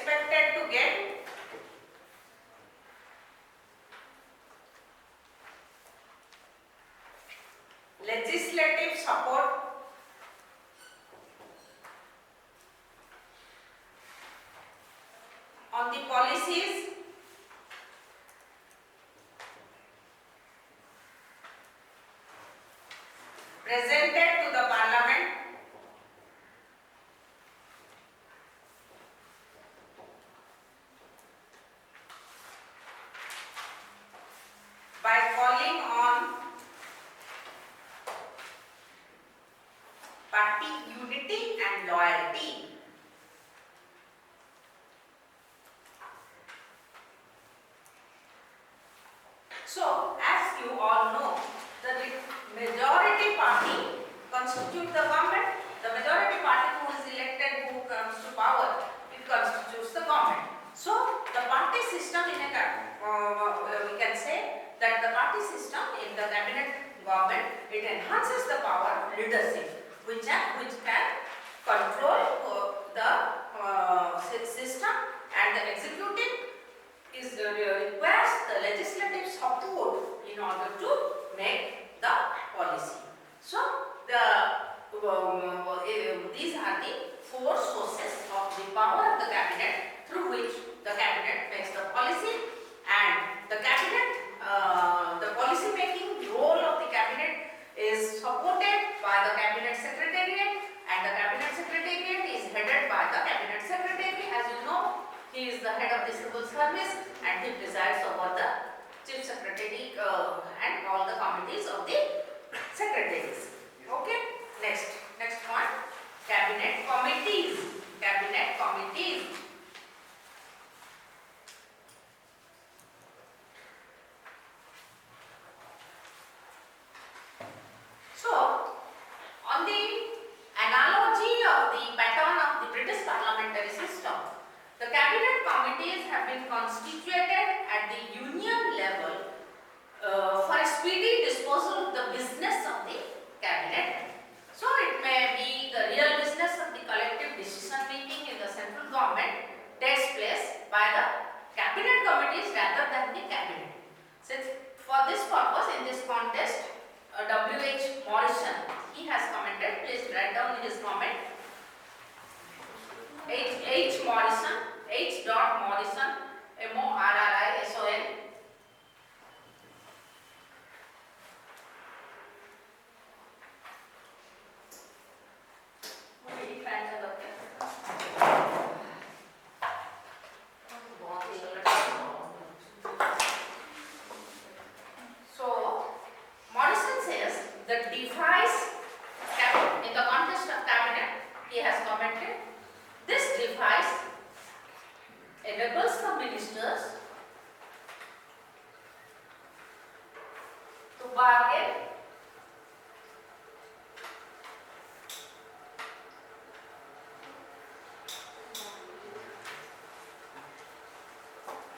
expected to get legislative support on the policies presented to the Parliament by calling on party unity and loyalty. So, as you all know, the majority party constitutes the government. The majority party who is elected, who comes to power, it constitutes the government. So, the party system in a we can say that the party system in the cabinet government, it enhances the power of leadership, which can control the system, and the executive requires the legislative support in order to make the policy. So, these are the four sources of the power of the cabinet through which the cabinet makes the policy, and the cabinet, the policy making role of the cabinet is supported by the cabinet secretariat, and the cabinet secretariat is headed by the cabinet secretary. As you know, he is the head of the civil service and he presides over the chief secretary and all the committees of the secretaries. Okay, next one, cabinet committees. Cabinet committees. So, on the analogy of the pattern of the British parliamentary system, the cabinet committees have been constituted at the union level for a speedy disposal of the business of the cabinet. So, it may be the real business of the collective decision making in the central government takes place by the cabinet committees rather than the cabinet. Since for this purpose, in this contest, W.H. Morrison, he has commented, please write down his comment. H. Morrison, H. Morrison, M-O-R-R-I-S-O-N. So, Morrison says the device in the context of cabinet, he has commented, this device enables the ministers to bargain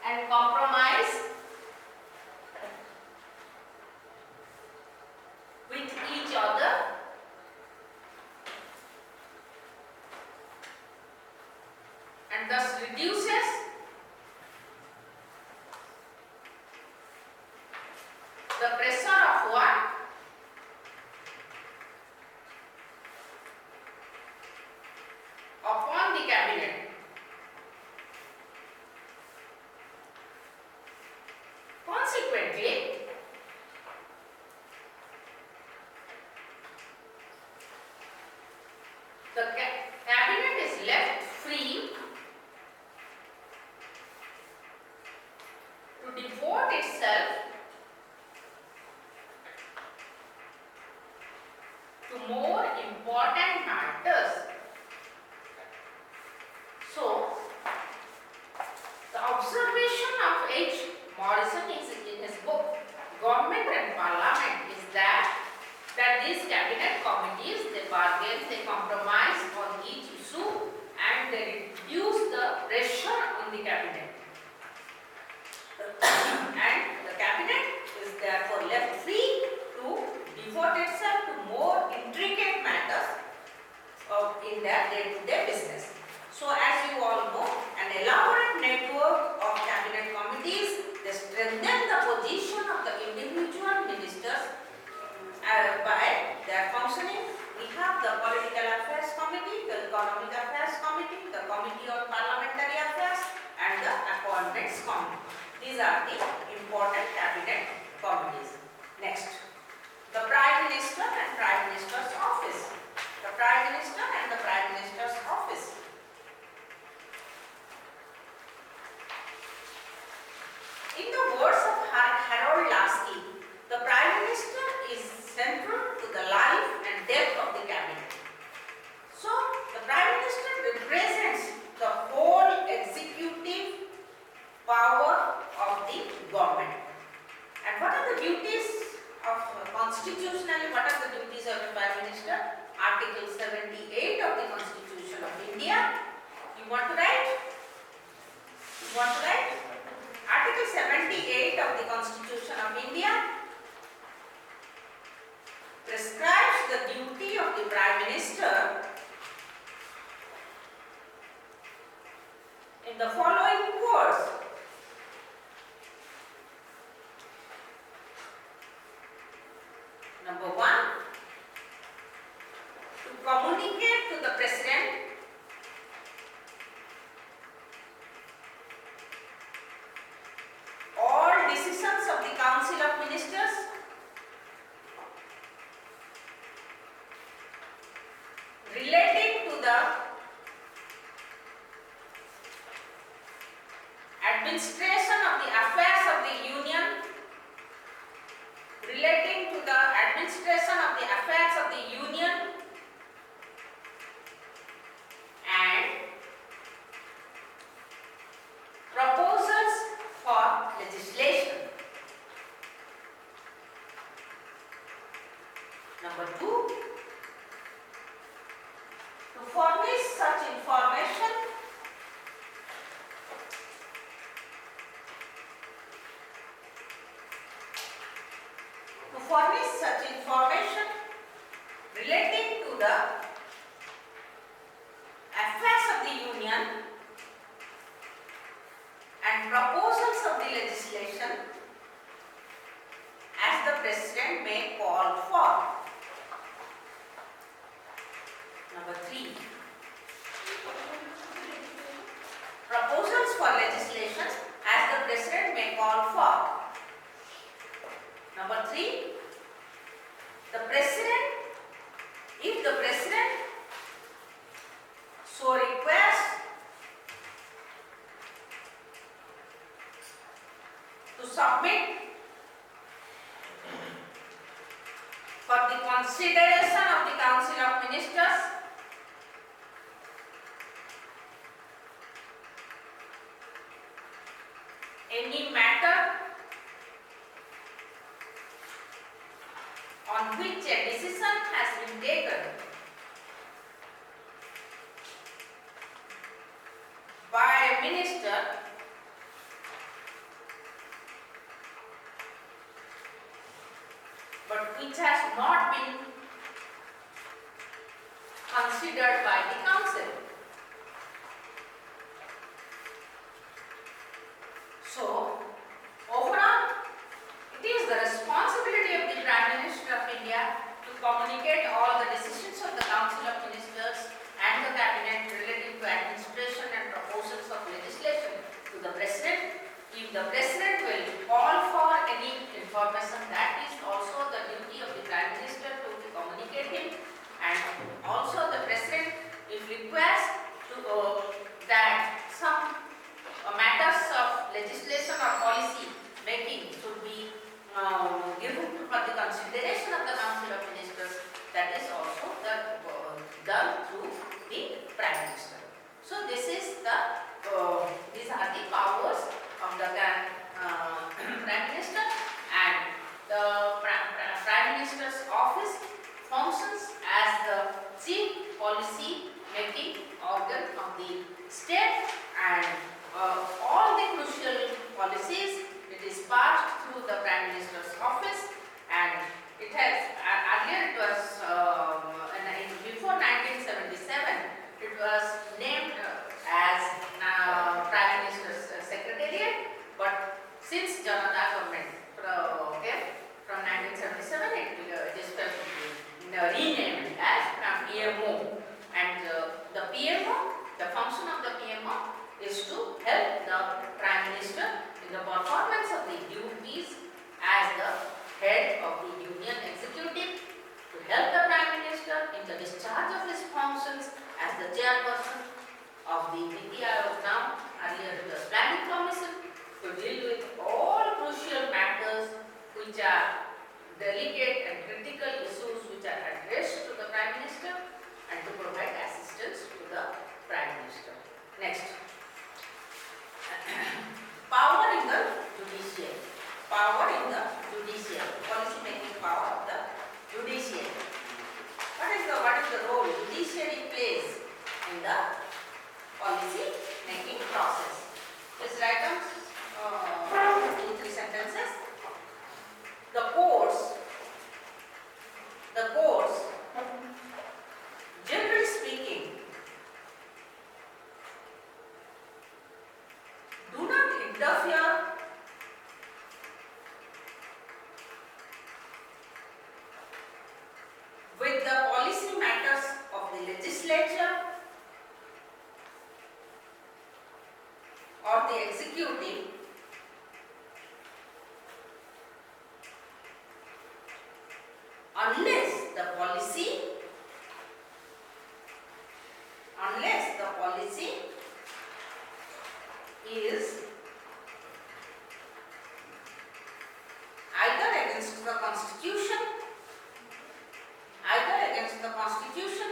and compromise with each other and thus reduces the pressure of what? Upon the cabinet. Consequently, the cabinet is left free to devote itself to more important matters. So, the observation of H. Morrison is in his book Government and Parliament is that these cabinet committees, they bargain, they compromise on each issue and they reduce the pressure on the cabinet. And the cabinet is therefore left free to devote itself to more intricate matters in their day-to-day business. So, as you all know, an These are the important cabinet committees. Next, the Prime Minister and Prime Minister's office. The Prime Minister and the Prime Minister's office. In the words of Harold Lasky, the Prime Minister is central to the life and death of the cabinet. So, the Prime Minister represents the whole executive power of the government. And what are the duties of constitutionally, what are the duties of the Prime Minister? Article 78 of the Constitution of India. You want to write? You want to write? Article 78 of the Constitution of India prescribes the duty of the Prime Minister in the following words. Number 1, to communicate to the President all decisions of the Council of Ministers relating to the administration of the affairs of the Union, relating to the administration of the affairs of the Union, and proposals for legislation. Number 2, to furnish such information relating to the affairs of the Union and proposals of the legislation as the President may call for. Number 3, proposals for legislation as the President may call for. Number 3, the President, if the President so requests, to submit for the consideration of the Council of Ministers any matter on which a decision has been taken by a minister but which has not been considered by the Council. So, overall, it is the responsibility of the Prime Minister of India to communicate all the decisions of the Council of Ministers and the Cabinet relating to administration and proposals of legislation to the President. If the President will call for any information, that is also the duty of the Prime Minister to communicate him, and also the President, if requests to that some matters of legislation or policy making should be given for the consideration of the Council of Ministers, that is also done through the Prime Minister. So this is these are the powers of the Prime Minister, and the Prime Minister's office functions as the chief policy making organ of the state, and all the crucial policies, it is passed through the Prime Minister's office, and it has earlier it was before 1977 it was named as Prime Minister's Secretariat, but since Janata government came from 1977, it is renamed as PMO, and the PMO, the function of the PMO is to help the Prime Minister in the performance of the duties as the head of the Union Executive, to help the Prime Minister in the discharge of his functions as the chairperson of the Niti Aayog, now earlier it was Planning Commission, to deal with all crucial matters which are delicate and critical issues which are addressed to the Prime Minister, and to provide assistance to the Prime Minister. Next. Power in the judiciary. Power in the judiciary. Policy making power of the judiciary. What is the role judiciary plays in the policy making process? Let's write down 2-3 sentences. The courts, generally speaking, do not interfere with the policy matters of the legislature or the executive unless the policy is either against the Constitution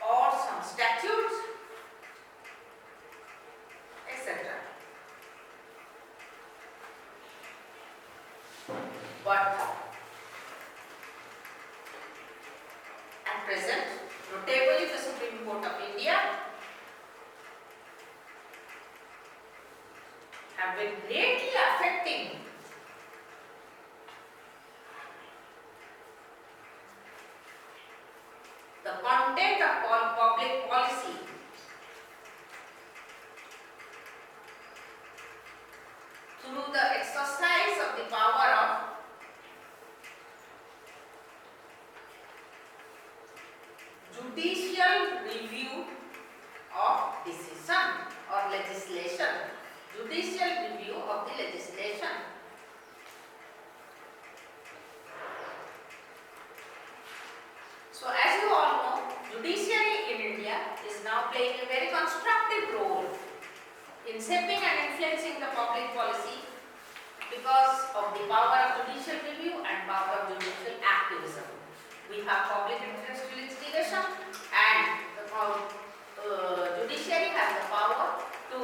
or some statutes, etc. But at present, notably the Supreme Court of India have been greatly affecting the content of public policy through the exercise of the power of judicial review of decision or legislation. Judicial review of the legislation. So as you all know, judiciary in India is now playing a very constructive role in shaping and influencing the public policy because of the power of judicial review and power of judicial activism. We have public interest litigation, and the judiciary has the power to